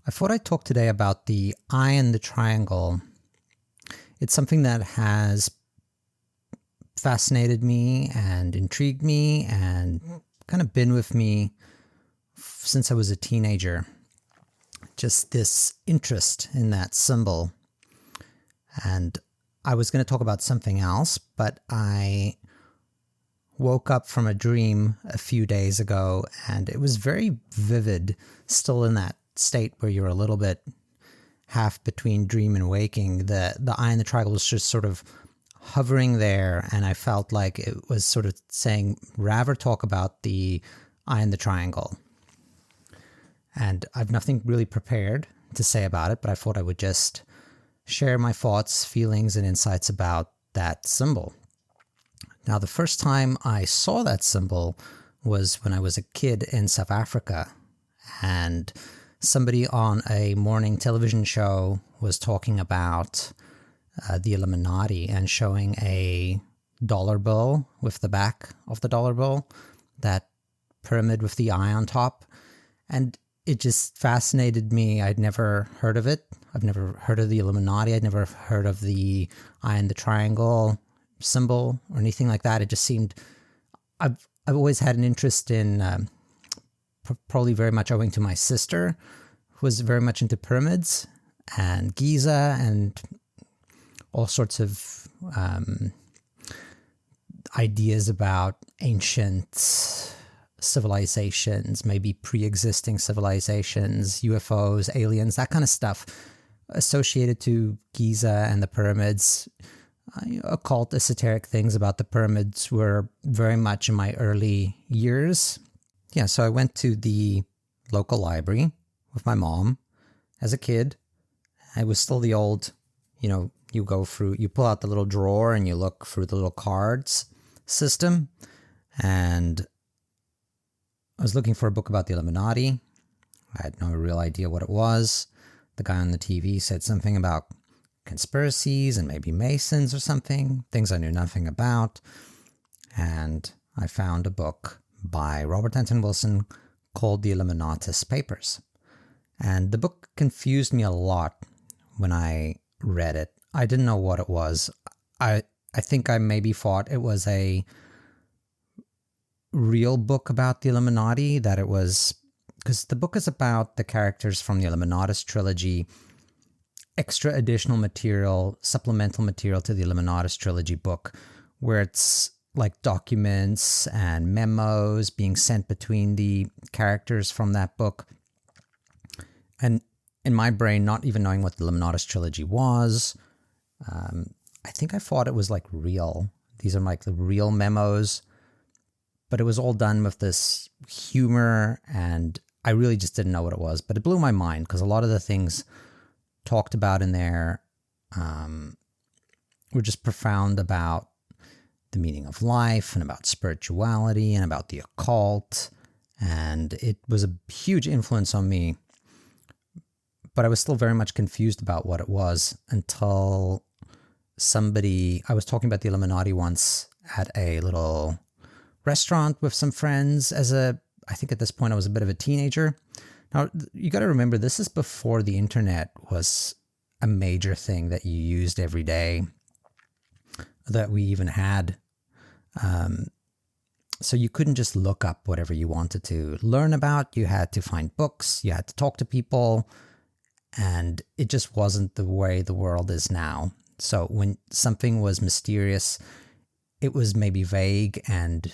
I thought I'd talk today about the eye in the triangle. It's something that has fascinated me and intrigued me and kind of been with me since I was a teenager. Just this interest in that symbol. And I was going to talk about something else, but I woke up from a dream a few days ago and it was very vivid, still in that state where you're a little bit half between dream and waking. The eye in the triangle was just sort of hovering there, and I felt like it was sort of saying, rather talk about the eye in the triangle. And I've nothing really prepared to say about it, but I thought I would just share my thoughts, feelings, and insights about that symbol. Now, the first time I saw that symbol was when I was a kid in South Africa, and somebody on a morning television show was talking about the Illuminati and showing a dollar bill with the back of the dollar bill, that pyramid with the eye on top. And it just fascinated me. I'd never heard of it. I've never heard of the Illuminati. I'd never heard of the eye in the triangle symbol or anything like that. It just seemed, I've always had an interest in, probably very much owing to my sister, who was very much into pyramids and Giza and all sorts of ideas about ancient civilizations, maybe pre-existing civilizations, UFOs, aliens, that kind of stuff associated to Giza and the pyramids. Occult, esoteric things about the pyramids were very much in my early years. Yeah, so I went to the local library with my mom as a kid. I was still the old, you go through, you pull out the little drawer and you look through the little cards system. And I was looking for a book about the Illuminati. I had no real idea what it was. The guy on the TV said something about conspiracies and maybe Masons or something, things I knew nothing about. And I found a book by Robert Anton Wilson called The Illuminatus Papers. And the book confused me a lot when I read it. I didn't know what it was. I think I maybe thought it was a real book about the Illuminati, that it was, because the book is about the characters from the Illuminatus trilogy, extra additional material, supplemental material to the Illuminatus trilogy book, where it's like documents and memos being sent between the characters from that book. And in my brain, not even knowing what the Illuminatus trilogy was, I think I thought it was like real. These are like the real memos, but it was all done with this humor, and I really just didn't know what it was. But it blew my mind because a lot of the things talked about in there were just profound about the meaning of life and about spirituality and about the occult. And it was a huge influence on me. But I was still very much confused about what it was until I was talking about the Illuminati once at a little restaurant with some friends I think at this point I was a bit of a teenager. Now, you got to remember, this is before the internet was a major thing that you used every day, that we even had. So you couldn't just look up whatever you wanted to learn about. You had to find books, you had to talk to people, and it just wasn't the way the world is now. So when something was mysterious, it was maybe vague and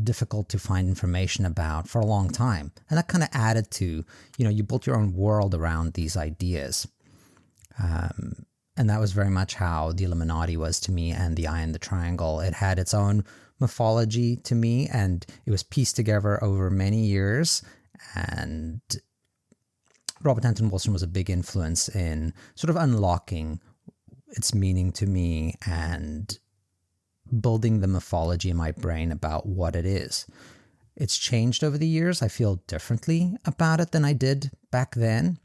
difficult to find information about for a long time. And that kind of added to, you built your own world around these ideas. And that was very much how the Illuminati was to me, and the eye in the triangle. It had its own mythology to me, and it was pieced together over many years. And Robert Anton Wilson was a big influence in sort of unlocking its meaning to me and building the mythology in my brain about what it is. It's changed over the years. I feel differently about it than I did back then,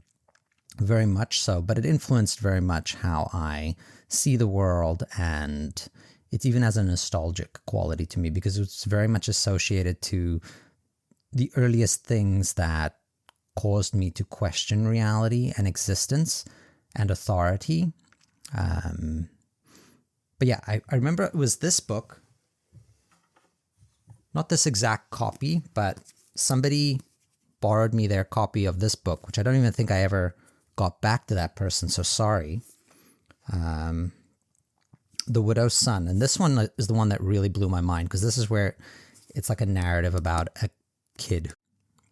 very much so, but it influenced very much how I see the world, and it even has a nostalgic quality to me because it's very much associated to the earliest things that caused me to question reality and existence and authority. But yeah, I remember it was this book, not this exact copy, but somebody borrowed me their copy of this book, which I don't even think I ever got back to that person, so sorry. The Widow's Son. And this one is the one that really blew my mind, because this is where it's like a narrative about a kid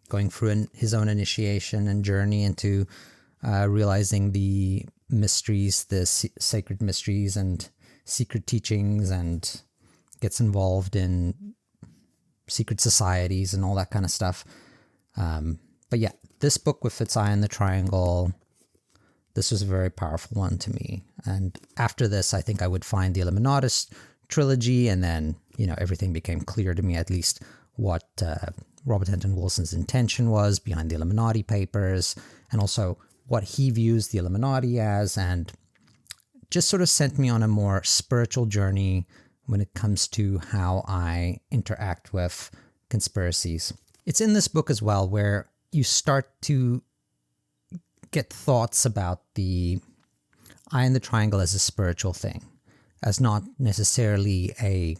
going through his own initiation and journey into realizing the mysteries, the sacred mysteries and secret teachings, and gets involved in secret societies and all that kind of stuff. But yeah, this book with its eye in the triangle, this was a very powerful one to me. And after this, I think I would find the Illuminatus trilogy, and then, everything became clear to me, at least what Robert Anton Wilson's intention was behind the Illuminati papers, and also what he views the Illuminati as, and just sort of sent me on a more spiritual journey when it comes to how I interact with conspiracies. It's in this book as well where you start to get thoughts about the eye in the triangle as a spiritual thing, as not necessarily a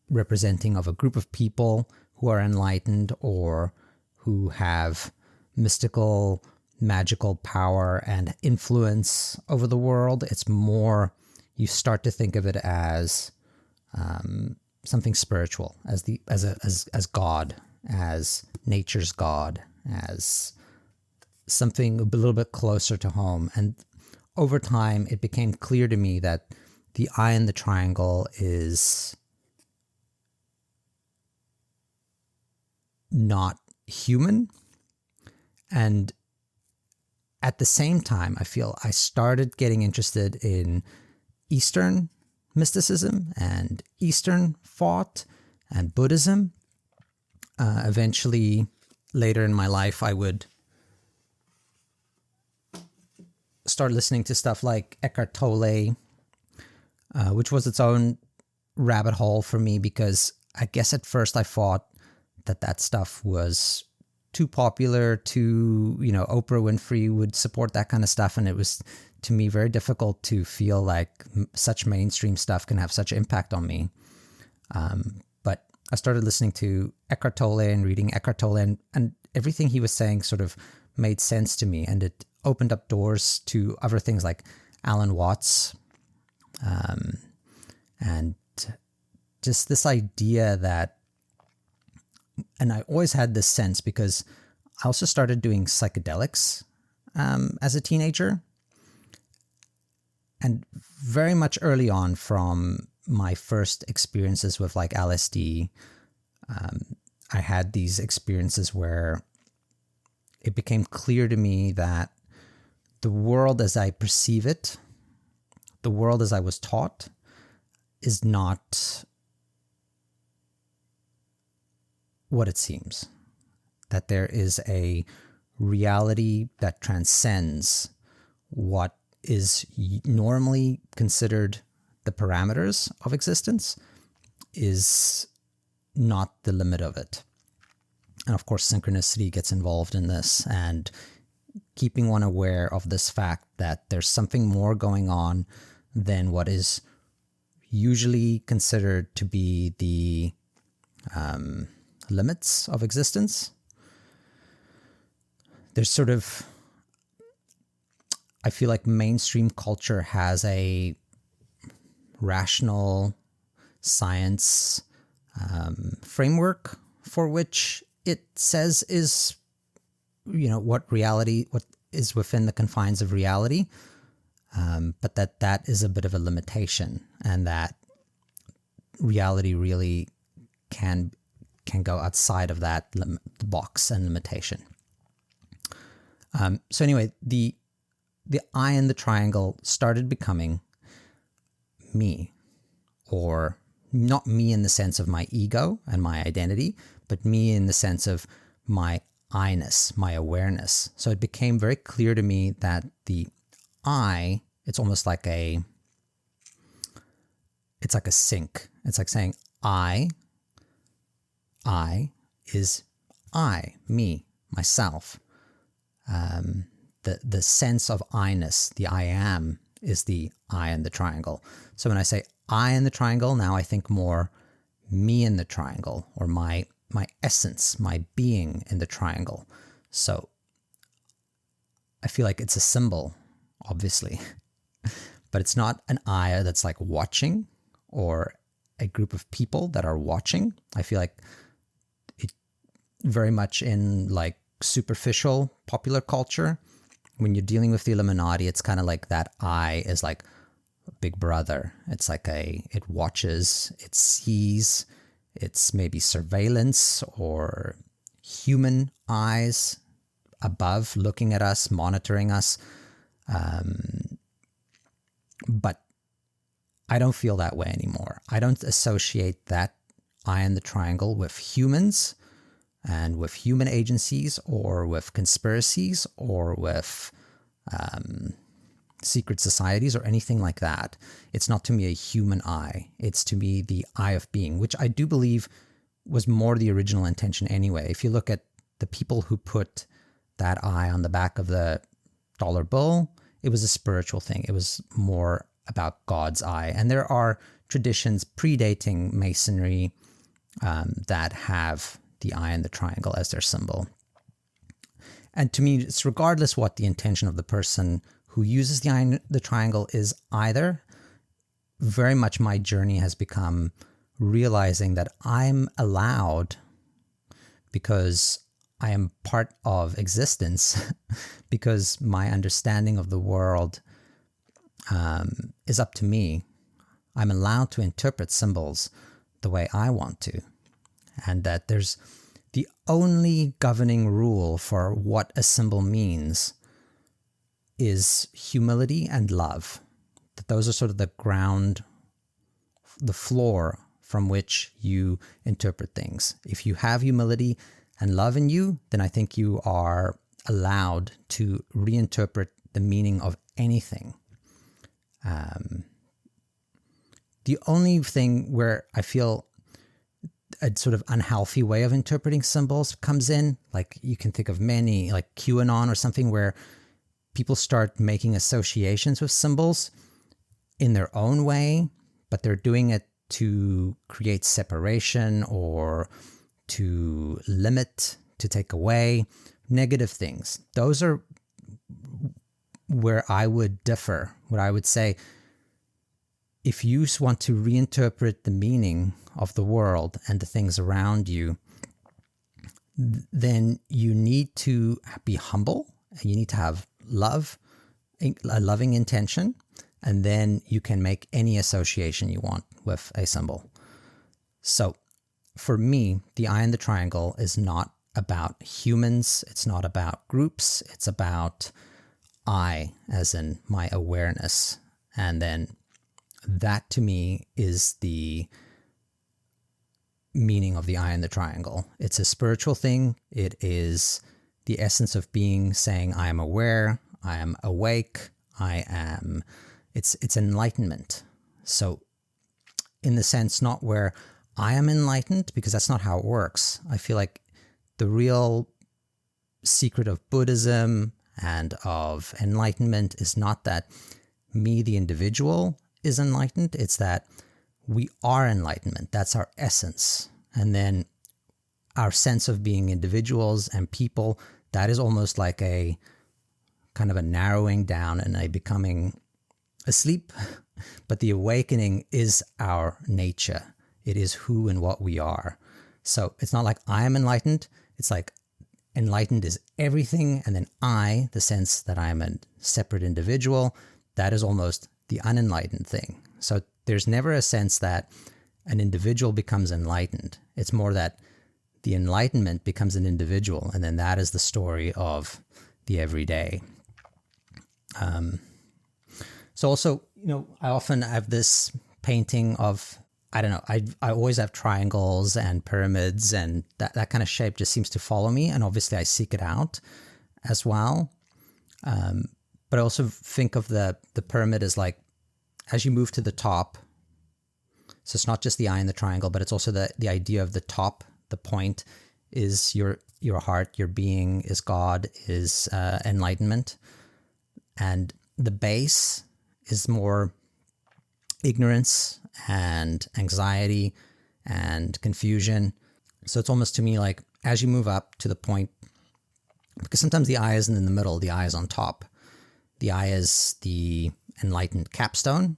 representing of a group of people who are enlightened or who have mystical, magical power and influence over the world. It's more, you start to think of it as something spiritual, as God, as nature's God, as something a little bit closer to home. And over time, it became clear to me that the eye in the triangle is not human. And at the same time, I feel I started getting interested in Eastern mysticism and Eastern thought and Buddhism. Eventually, later in my life, I would start listening to stuff like Eckhart Tolle, which was its own rabbit hole for me, because I guess at first I thought that stuff was too popular, Oprah Winfrey would support that kind of stuff. And it was, to me, very difficult to feel like such mainstream stuff can have such impact on me. But I started listening to Eckhart Tolle and reading Eckhart Tolle, and everything he was saying sort of made sense to me. And it opened up doors to other things like Alan Watts, and just this idea that, and I always had this sense because I also started doing psychedelics as a teenager. And very much early on, from my first experiences with like LSD, I had these experiences where it became clear to me that the world as I perceive it, the world as I was taught, is not what it seems. That there is a reality that transcends what is normally considered the parameters of existence, is not the limit of it. And of course, synchronicity gets involved in this, and keeping one aware of this fact that there's something more going on than what is usually considered to be the limits of existence. There's sort of, I feel like mainstream culture has a rational science framework for which it says is, what is within the confines of reality, but that is a bit of a limitation, and that reality really can go outside of that box and limitation. So anyway, the eye in the triangle started becoming me, or not me in the sense of my ego and my identity, but me in the sense of my I-ness, my awareness. So it became very clear to me that the I, it's almost like it's like a sync. It's like saying I is I, me, myself. The sense of I-ness, the I am, is the I in the triangle. So when I say I in the triangle, now I think more me in the triangle, or my essence, my being in the triangle. So I feel like it's a symbol, obviously, but it's not an I that's like watching, or a group of people that are watching. I feel like it very much in like superficial popular culture. When you're dealing with the Illuminati, it's kind of like that I is like Big Brother. It's like it watches, it sees, it's maybe surveillance or human eyes above looking at us, monitoring us. But I don't feel that way anymore. I don't associate that I in the triangle with humans and with human agencies, or with conspiracies, or with secret societies, or anything like that. It's not to me a human eye. It's to me the eye of being, which I do believe was more the original intention anyway. If you look at the people who put that eye on the back of the dollar bill, it was a spiritual thing. It was more about God's eye. And there are traditions predating Masonry that have the eye in the triangle as their symbol. And to me, it's regardless what the intention of the person who uses the eye in the triangle is either. Very much my journey has become realizing that I'm allowed, because I am part of existence, because my understanding of the world is up to me. I'm allowed to interpret symbols the way I want to. And that there's the only governing rule for what a symbol means is humility and love. That those are sort of the ground, the floor from which you interpret things. If you have humility and love in you, then I think you are allowed to reinterpret the meaning of anything. The only thing where I feel a sort of unhealthy way of interpreting symbols comes in, like you can think of many, like QAnon or something, where people start making associations with symbols in their own way, but they're doing it to create separation, or to limit, to take away negative things. Those are where I would differ, where I would say, if you want to reinterpret the meaning of the world and the things around you, then you need to be humble, and you need to have love, a loving intention, and then you can make any association you want with a symbol. So for me, the eye in the triangle is not about humans. It's not about groups. It's about I, as in my awareness. And then that to me is the meaning of the eye in the triangle. It's a spiritual thing. It is the essence of being, saying, I am aware, I am awake, it's enlightenment. So in the sense, not where I am enlightened, because that's not how it works. I feel like the real secret of Buddhism and of enlightenment is not that me, the individual, is enlightened. It's that we are enlightenment. That's our essence. And then our sense of being individuals and people, that is almost like a kind of a narrowing down and a becoming asleep. But the awakening is our nature. It is who and what we are. So it's not like I am enlightened. It's like enlightened is everything. And then I, the sense that I'm a separate individual, that is almost the unenlightened thing. So there's never a sense that an individual becomes enlightened. It's more that the enlightenment becomes an individual. And then that is the story of the everyday. So also, I often have this painting of, I don't know, I always have triangles and pyramids, and that kind of shape just seems to follow me. And obviously I seek it out as well. But I also think of the pyramid as like, as you move to the top, so it's not just the eye in the triangle, but it's also the idea of the top, the point is you're your heart, your being is God, is enlightenment. And the base is more ignorance and anxiety and confusion. So it's almost to me like as you move up to the point, because sometimes the eye isn't in the middle, the eye is on top. The eye is the enlightened capstone.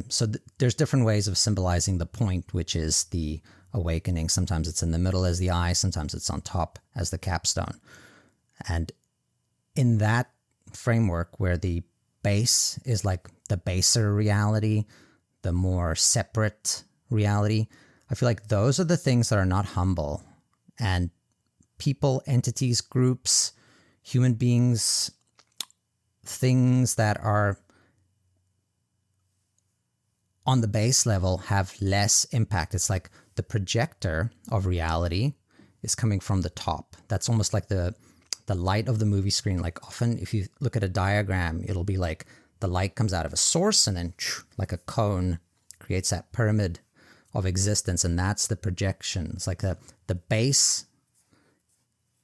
So there's different ways of symbolizing the point, which is the awakening. Sometimes it's in the middle as the eye, sometimes it's on top as the capstone. And in that framework where the base is like the baser reality, the more separate reality, I feel like those are the things that are not humble. And people, entities, groups, human beings, things that are on the base level have less impact. It's like the projector of reality is coming from the top. That's almost like the light of the movie screen. Like often if you look at a diagram, it'll be like the light comes out of a source and then like a cone creates that pyramid of existence. And that's the projection. It's like the base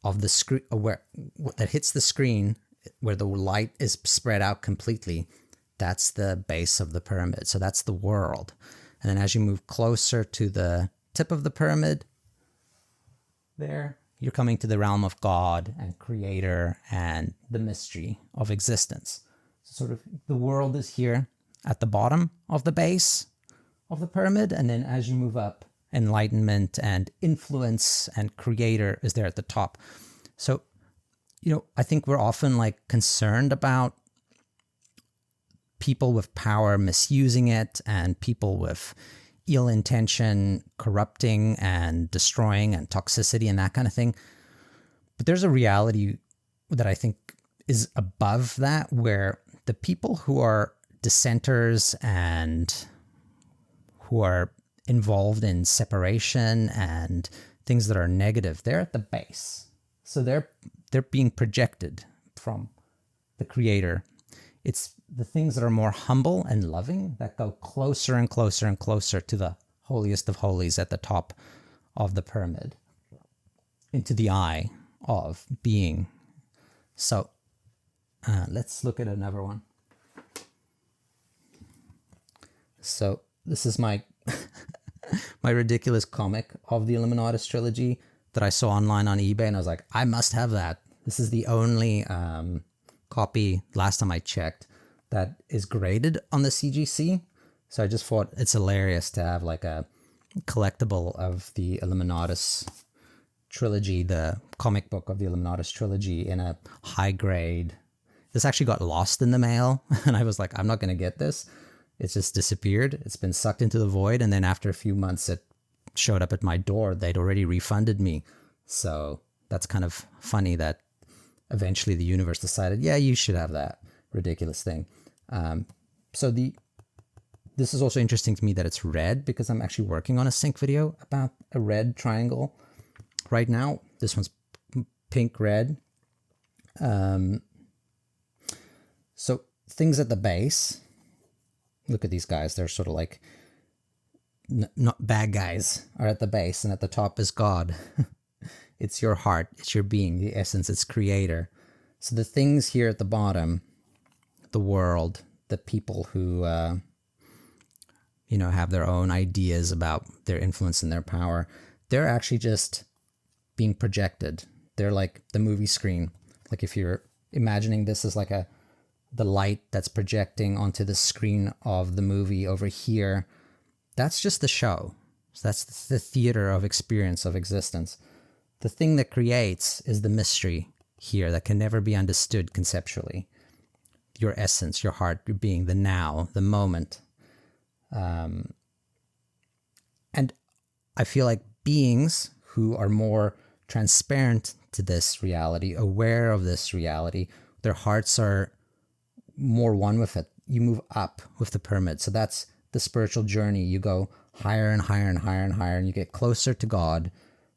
of the screen where that hits the screen where the light is spread out completely. That's the base of the pyramid. So that's the world. And then as you move closer to the tip of the pyramid, there, you're coming to the realm of God and creator and the mystery of existence. So sort of the world is here at the bottom of the base of the pyramid. And then as you move up, enlightenment and influence and creator is there at the top. So, I think we're often like concerned about people with power misusing it and people with ill intention corrupting and destroying and toxicity and that kind of thing. But there's a reality that I think is above that, where the people who are dissenters and who are involved in separation and things that are negative, they're at the base. So they're being projected from the creator. It's the things that are more humble and loving that go closer and closer and closer to the holiest of holies at the top of the pyramid, into the eye of being. So let's look at another one. So this is my my ridiculous comic of the Illuminatus trilogy that I saw online on eBay, and I was like, I must have that. This is the only copy, last time I checked, that is graded on the CGC. So I just thought it's hilarious to have like a collectible of the Illuminatus trilogy, the comic book of the Illuminatus trilogy, in a high grade. This actually got lost in the mail, and I was like, I'm not going to get this. It's just disappeared. It's been sucked into the void, and then after a few months it showed up at my door. They'd already refunded me. So that's kind of funny that eventually the universe decided, yeah, you should have that ridiculous thing. So this is also interesting to me that it's red, because I'm actually working on a sync video about a red triangle right now. This one's pink red. So things at the base, look at these guys. They're sort of like not bad guys are at the base, and at the top is God. It's your heart, it's your being, the essence, it's creator. So the things here at the bottom, the world, the people who, have their own ideas about their influence and their power, they're actually just being projected. They're like the movie screen. Like if you're imagining this as like the light that's projecting onto the screen of the movie over here, that's just the show. So that's the theater of experience, of existence. The thing that creates is the mystery here that can never be understood conceptually. Your essence, your heart, your being, the now, the moment. And I feel like beings who are more transparent to this reality, aware of this reality, their hearts are more one with it. You move up with the pyramid. So that's the spiritual journey. You go higher and higher and higher and higher, and you get closer to God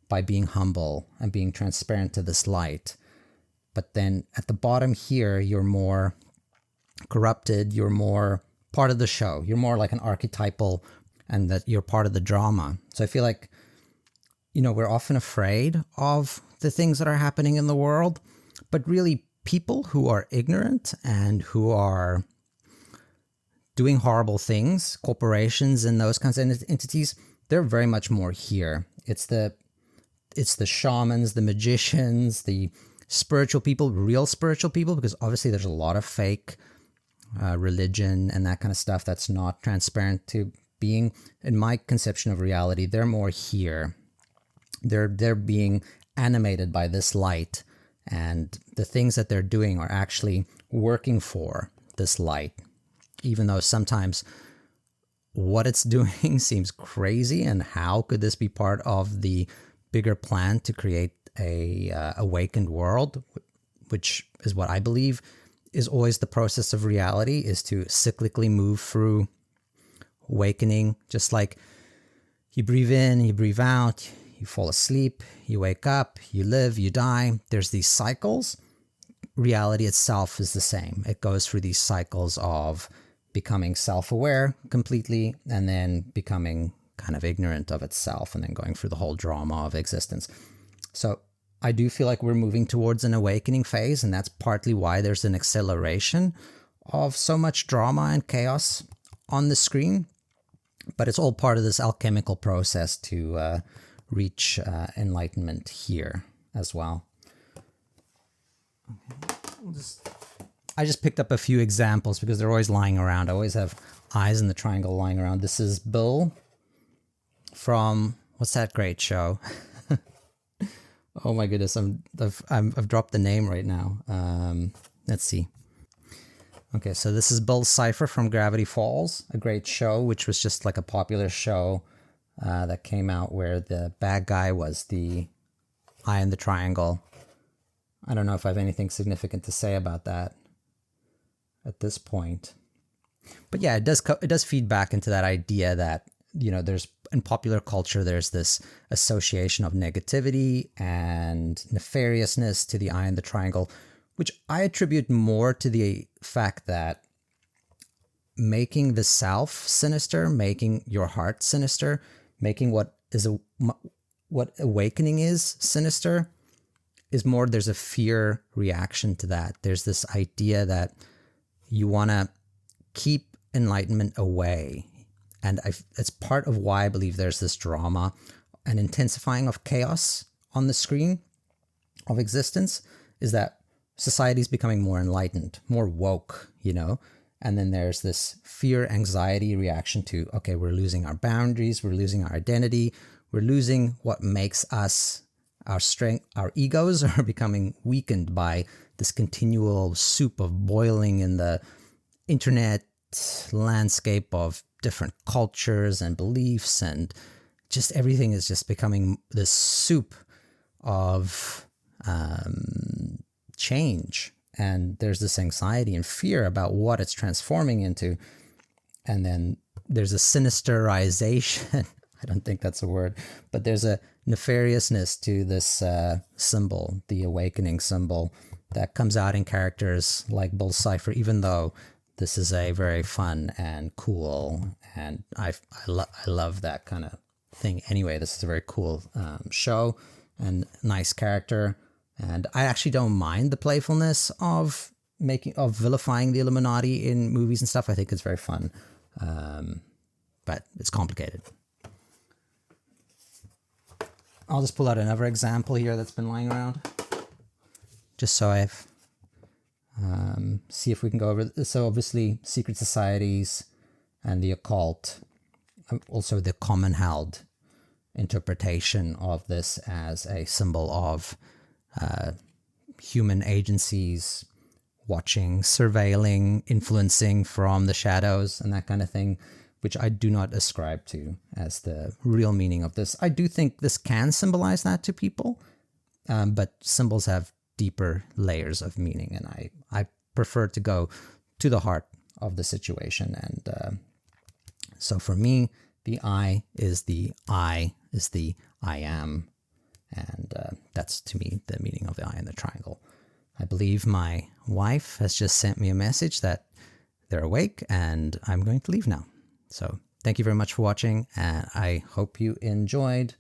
by being humble and being transparent to this light. But then at the bottom here, you're more corrupted. You're more part of the show. You're more like an archetypal, and that you're part of the drama. So I feel like we're often afraid of the things that are happening in the world, but really people who are ignorant and who are doing horrible things, corporations and those kinds of entities, they're very much more here. It's the shamans, the magicians, the spiritual people, real spiritual people, because obviously there's a lot of fake religion and that kind of stuff that's not transparent to being. In my conception of reality, they're more here. They're being animated by this light, and the things that they're doing are actually working for this light, even though sometimes what it's doing seems crazy. And how could this be part of the bigger plan to create a awakened world, which is what I believe is always the process of reality, is to cyclically move through awakening. Just like you breathe in, you breathe out, you fall asleep, you wake up, you live, you die. There's these cycles. Reality itself is the same. It goes through these cycles of becoming self-aware completely, and then becoming kind of ignorant of itself, and then going through the whole drama of existence. So I do feel like we're moving towards an awakening phase, and that's partly why there's an acceleration of so much drama and chaos on the screen. But it's all part of this alchemical process to reach enlightenment here as well. Okay. I just picked up a few examples because they're always lying around. I always have eyes in the triangle lying around. This is Bill from, what's that great show? Oh my goodness, I've dropped the name right now. Let's see. Okay, so this is Bill Cipher from Gravity Falls, a great show, which was just like a popular show that came out where the bad guy was the eye in the triangle. I don't know if I have anything significant to say about that at this point. But yeah, it does feed back into that idea that, there's, in popular culture, there's this association of negativity and nefariousness to the eye in the triangle, which I attribute more to the fact that making the self sinister, making your heart sinister, making what awakening is sinister, is more, there's a fear reaction to that. There's this idea that you want to keep enlightenment away. And it's part of why I believe there's this drama and intensifying of chaos on the screen of existence, is that society's becoming more enlightened, more woke, and then there's this fear, anxiety reaction to, okay, we're losing our boundaries, we're losing our identity, we're losing what makes us, our strength, our egos are becoming weakened by this continual soup of boiling in the internet landscape of different cultures and beliefs, and just everything is just becoming this soup of change. And there's this anxiety and fear about what it's transforming into. And then there's a sinisterization. I don't think that's a word, but there's a nefariousness to this symbol, the awakening symbol, that comes out in characters like Bull Cipher, even though this is a very fun and cool, and I love that kind of thing. Anyway, this is a very cool show and nice character, and I actually don't mind the playfulness of vilifying the Illuminati in movies and stuff. I think it's very fun, but it's complicated. I'll just pull out another example here that's been lying around, just so I've see if we can go over this. So obviously secret societies and the occult, also the common held interpretation of this as a symbol of human agencies watching, surveilling, influencing from the shadows and that kind of thing, which I do not ascribe to as the real meaning of this. I do think this can symbolize that to people, but symbols have deeper layers of meaning, and I prefer to go to the heart of the situation. And so for me, the I is the I am, and that's to me the meaning of the eye in the triangle. I believe my wife has just sent me a message that they're awake, and I'm going to leave now. So thank you very much for watching, and I hope you enjoyed